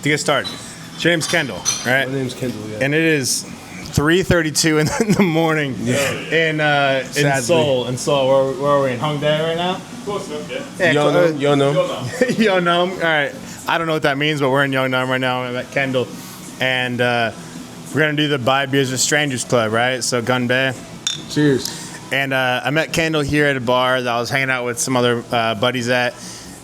to get started. So your name's Kendall, right? My name's Kendall, yeah. And it is 3:32 in the morning in Seoul. In Seoul, where are we? In Hongdae right now? Close enough, yeah. Yeonam. Yeonam. All right. I don't know what that means, but we're in Yeonam right now. I'm at Kendall, and we're gonna do the Buy Beers with Strangers Club, right? So Gunbae. Cheers. And I met Kendall here at a bar that I was hanging out with some other buddies at.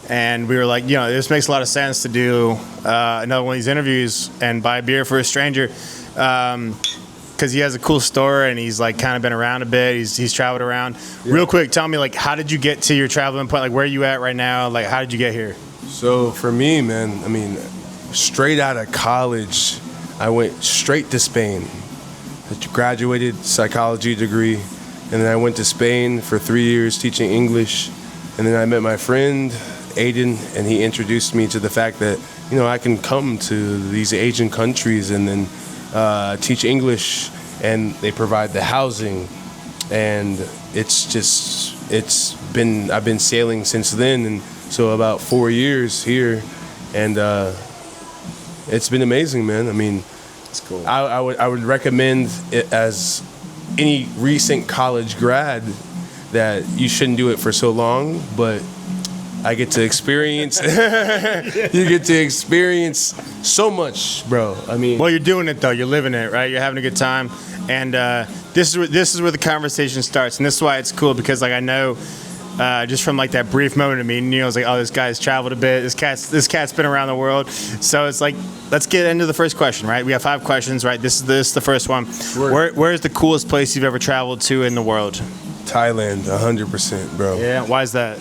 And we were like, this makes a lot of sense to do another one of these interviews and buy beer for a stranger, because he has a cool story and he's like kind of been around a bit. He's traveled around. Yeah. Real quick, tell me, like, how did you get to your traveling point? Like, where are you at right now? Like, how did you get here? So for me, man, I mean, straight out of college, I went straight to Spain. I graduated psychology degree, and then I went to Spain for 3 years teaching English, and then I met my friend Aiden, and he introduced me to the fact that I can come to these Asian countries and then teach English, and they provide the housing, and I've been sailing since then, and so about 4 years here, and it's been amazing, man. I mean, it's cool. I would recommend it as any recent college grad that you shouldn't do it for so long, but I get to experience. You get to experience so much, bro. I mean, well, you're doing it though. You're living it, right? You're having a good time, and this is where the conversation starts, and this is why it's cool, because like I know, just from like that brief moment of meeting you, I was like, oh, this guy's traveled a bit. This cat's been around the world. So it's like, let's get into the first question, right? We have 5 questions, right? This is the first one. Where's the coolest place you've ever traveled to in the world? Thailand, 100%, bro. Yeah. Why is that?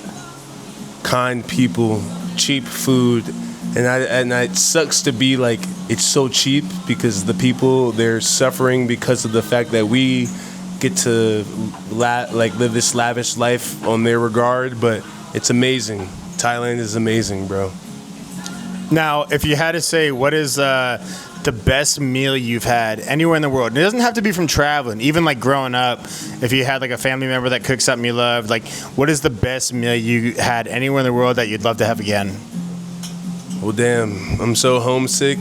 Kind people, cheap food, and it sucks to be like it's so cheap because the people, they're suffering because of the fact that we get to live this lavish life on their regard, but it's amazing. Thailand is amazing, bro. Now, if you had to say, what is the best meal you've had anywhere in the world? And it doesn't have to be from traveling. Even like growing up, if you had like a family member that cooks something you loved, like what is the best meal you had anywhere in the world that you'd love to have again? Well, damn, I'm so homesick.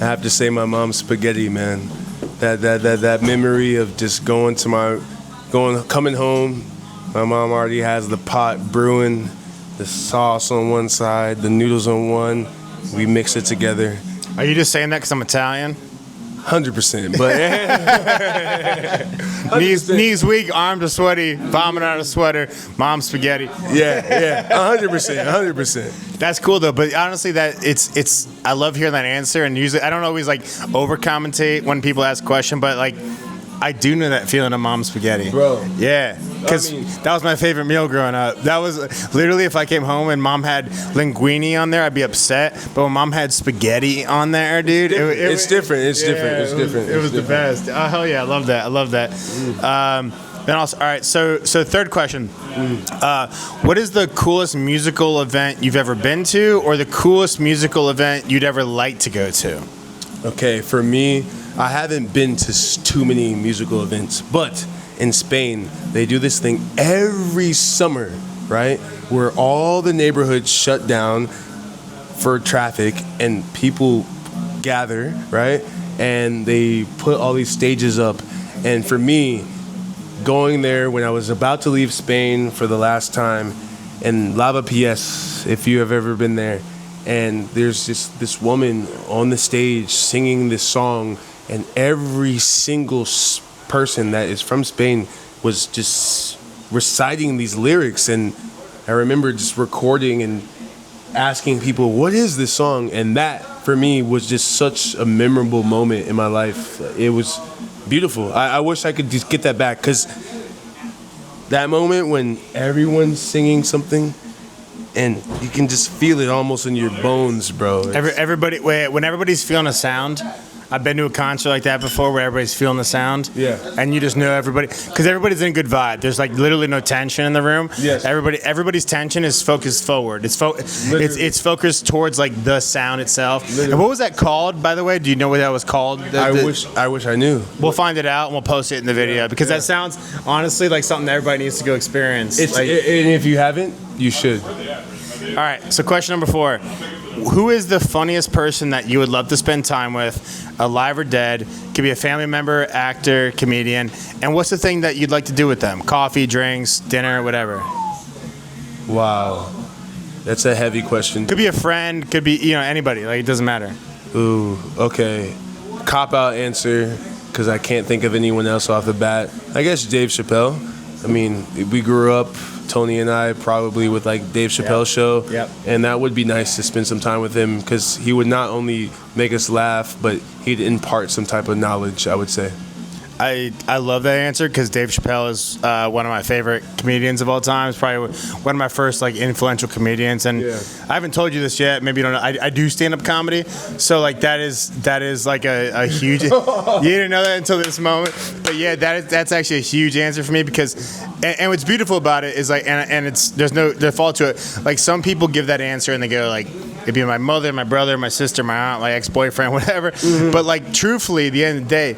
I have to say my mom's spaghetti, man. That memory of just coming home. My mom already has the pot brewing, the sauce on one side, the noodles on one. We mix it together. Are you just saying that because I'm Italian? 100%, but 100%. Knees weak, arms are sweaty, vomit out a sweater, mom's spaghetti. Yeah, 100%. That's cool though, but honestly, that it's I love hearing that answer, and usually I don't always like over commentate when people ask a question, but like I do know that feeling of mom's spaghetti, bro. Yeah, because that was my favorite meal growing up. That was literally, if I came home and mom had linguine on there, I'd be upset. But when mom had spaghetti on there, dude, it's different. It was the best. Oh hell yeah, I love that. Then also, all right. So third question. What is the coolest musical event you've ever been to, or the coolest musical event you'd ever like to go to? Okay, for me, I haven't been to too many musical events, but in Spain, they do this thing every summer, right? Where all the neighborhoods shut down for traffic and people gather, right? And they put all these stages up. And for me, going there when I was about to leave Spain for the last time, in Lavapiés, if you have ever been there, and there's this woman on the stage singing this song, and every single person that is from Spain was just reciting these lyrics. And I remember just recording and asking people, what is this song? And that, for me, was just such a memorable moment in my life. It was beautiful. I wish I could just get that back, because that moment when everyone's singing something, and you can just feel it almost in your bones, bro. When everybody's feeling a sound, I've been to a concert like that before where everybody's feeling the sound. Yeah. And you just know everybody, because everybody's in a good vibe. There's like literally no tension in the room. Yes. Everybody's tension is focused forward. It's focused towards like the sound itself. Literally. And what was that called, by the way? Do you know what that was called? I wish I knew. We'll find it out and we'll post it in the video, because that sounds honestly like something that everybody needs to go experience. And if you haven't, you should. All right. So question number 4. who is the funniest person that you would love to spend time with, alive or dead? Could be a family member, actor, comedian. And what's the thing that you'd like to do with them? Coffee, drinks, dinner, whatever. Wow. That's a heavy question. Could be a friend, could be, anybody. Like, it doesn't matter. Ooh, okay. Cop-out answer, because I can't think of anyone else off the bat. I guess Dave Chappelle. I mean, we grew up, Tony and I, probably with like Dave Chappelle's show. Yep. And that would be nice to spend some time with him, because he would not only make us laugh, but he'd impart some type of knowledge, I would say. I love that answer because Dave Chappelle is one of my favorite comedians of all time. He's probably one of my first like influential comedians, and I haven't told you this yet. Maybe you don't know. I do stand-up comedy, so like that is like a huge. You didn't know that until this moment, but yeah, that's actually a huge answer for me because, and what's beautiful about it is like, and it's there's no default to it. Like some people give that answer and they go like, it'd be my mother, my brother, my sister, my aunt, my ex-boyfriend, whatever. Mm-hmm. But like truthfully, at the end of the day,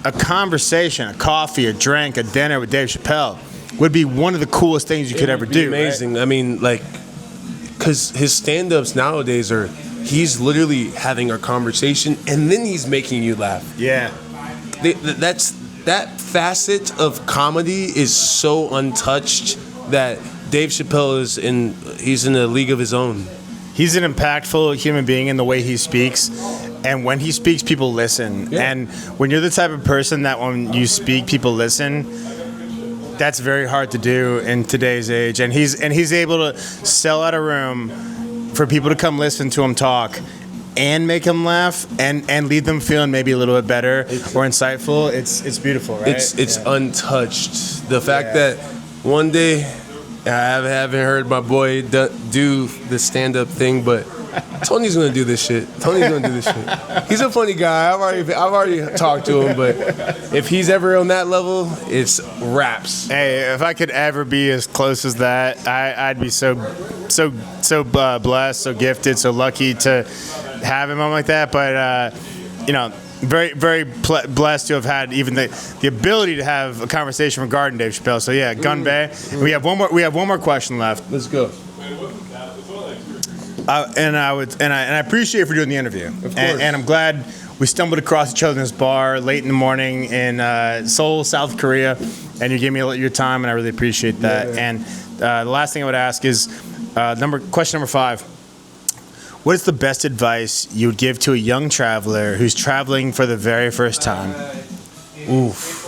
a conversation, a coffee, a drink, a dinner with Dave Chappelle would be one of the coolest things you could ever do. Amazing. Right? I mean, like, because his stand-ups nowadays he's literally having a conversation and then he's making you laugh. Yeah. That facet of comedy is so untouched that Dave Chappelle he's in a league of his own. He's an impactful human being in the way he speaks. And when he speaks, people listen. Yeah. And when you're the type of person that when you speak, people listen, that's very hard to do in today's age. And he's able to sell out a room for people to come listen to him talk and make them laugh and leave them feeling maybe a little bit better or insightful. It's beautiful, right? It's untouched. The fact that one day I haven't heard my boy do the stand-up thing, but Tony's gonna do this shit. He's a funny guy. I've already talked to him, but if he's ever on that level, it's raps. Hey, if I could ever be as close as that, I'd be so blessed, so gifted, so lucky to have a moment like that. But very, very blessed to have had even the ability to have a conversation regarding Dave Chappelle. So yeah, Gun Bay. We have one more question left. Let's go. And I appreciate you for doing the interview. Of course. And I'm glad we stumbled across each other in this bar late in the morning in Seoul, South Korea, and you gave me your time, and I really appreciate that. Yeah. And the last thing I would ask is question number 5. What is the best advice you would give to a young traveler who's traveling for the very first time? Oof.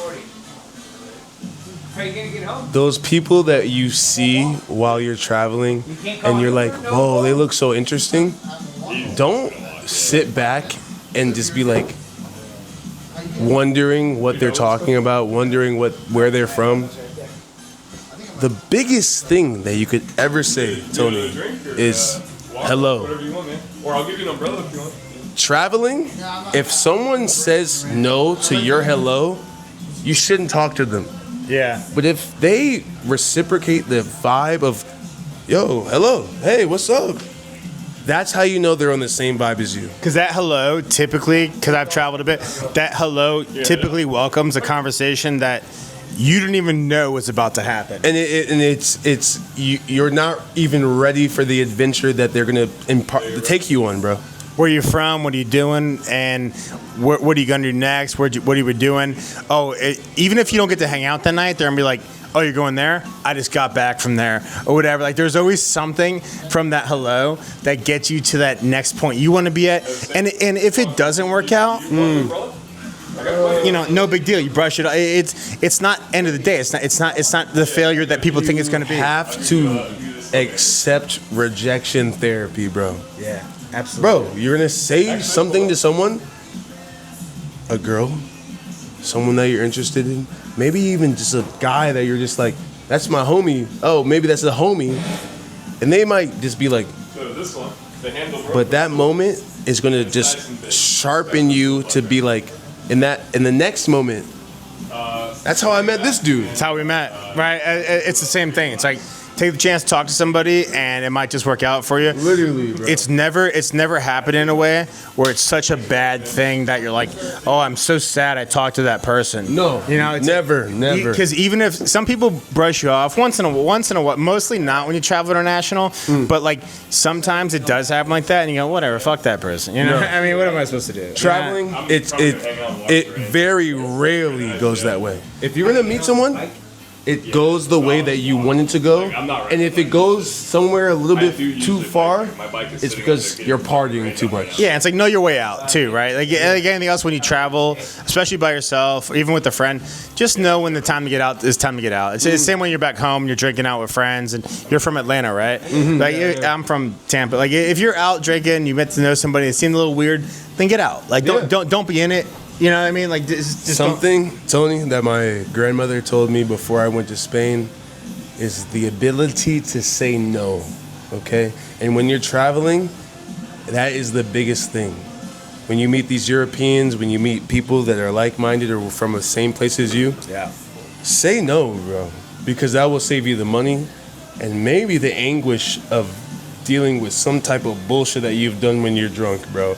Those people that you see while you're traveling and you're like, whoa, they look so interesting. Don't sit back and just be like wondering what they're talking about, wondering where they're from. The biggest thing that you could ever say, Tony, is hello. Or I'll give you an umbrella if you want. Traveling, if someone says no to your hello, you shouldn't talk to them. Yeah. But if they reciprocate the vibe of, yo, hello, hey, what's up? That's how you know they're on the same vibe as you. Because that hello typically, because I've traveled a bit, that hello typically welcomes a conversation that you didn't even know was about to happen. And you're not even ready for the adventure that they're going to take you on, bro. Where you from? What are you doing? And what are you gonna do next? What are you doing? Even if you don't get to hang out that night, they're gonna be like, "Oh, you're going there? I just got back from there," or whatever. Like, there's always something from that hello that gets you to that next point you want to be at. And if it doesn't work out, no big deal. You brush it off. It's not end of the day. It's not the failure that people think it's gonna be. You have to accept rejection therapy, bro. Yeah. Absolutely. Bro, you're going to say something to someone, a girl, someone that you're interested in, maybe even just a guy that you're just like, that's my homie. Oh, maybe that's a homie. And they might just be like, so this one, the handle broke. But that moment is going to just sharpen you to be like, in the next moment, that's how I met this dude. That's how we met, right? It's the same thing. It's like, take the chance to talk to somebody, and it might just work out for you. Literally, bro. It's never happened in a way where it's such a bad thing that you're like, oh, I'm so sad I talked to that person. No, you know, it's never. Because even if some people brush you off once in a while, mostly not when you travel international, but like sometimes it does happen like that, and you go, whatever, fuck that person. You know, No. I mean, what am I supposed to do? Traveling, it very rarely goes that way. If you're gonna meet someone, it goes the way that you want it to go, and if it goes somewhere a little bit too far, it's because you're partying too much. Yeah, it's like know your way out too, right? Like anything else when you travel, especially by yourself, or even with a friend, just know when the time to get out is time to get out. It's the same when you're back home, you're drinking out with friends, and you're from Atlanta, right? Like I'm from Tampa. Like if you're out drinking, you met to know somebody, it seemed a little weird, then get out. Like don't be in it. You know what I mean? Like just Something, Tony, that my grandmother told me before I went to Spain is the ability to say no, okay? And when you're traveling, that is the biggest thing. When you meet these Europeans, when you meet people that are like-minded or from the same place as you, say no, bro, because that will save you the money and maybe the anguish of dealing with some type of bullshit that you've done when you're drunk, bro.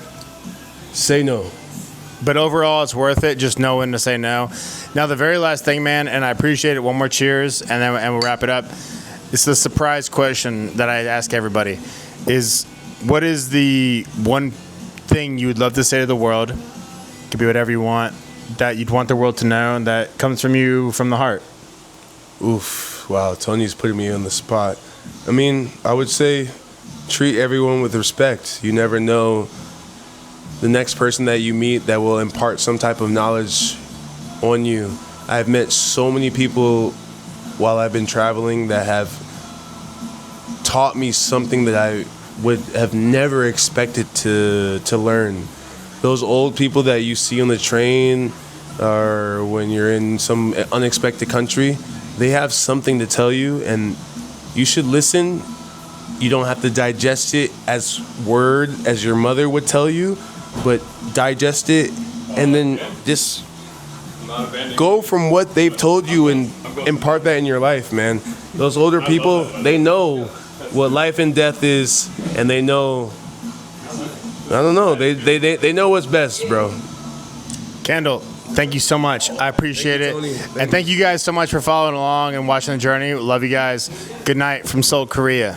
Say no. But overall, it's worth it. Just know when to say no. Now, the very last thing, man, and I appreciate it. One more cheers, and we'll wrap it up. It's the surprise question that I ask everybody: is what is the one thing you would love to say to the world? It could be whatever you want that you'd want the world to know, and that comes from you, from the heart. Oof! Wow, Tony's putting me on the spot. I mean, I would say treat everyone with respect. You never know the next person that you meet that will impart some type of knowledge on you. I've met so many people while I've been traveling that have taught me something that I would have never expected to learn. Those old people that you see on the train or when you're in some unexpected country, they have something to tell you, and you should listen. You don't have to digest it as word as your mother would tell you, but digest it and then just go from what they've told you and impart that in your life, man. Those older people, they know what life and death is, and they know, I don't know, they know what's best, bro. Kendall, thank you so much. I appreciate it. And thank you guys so much for following along and watching the journey. Love you guys. Good night from Seoul, Korea.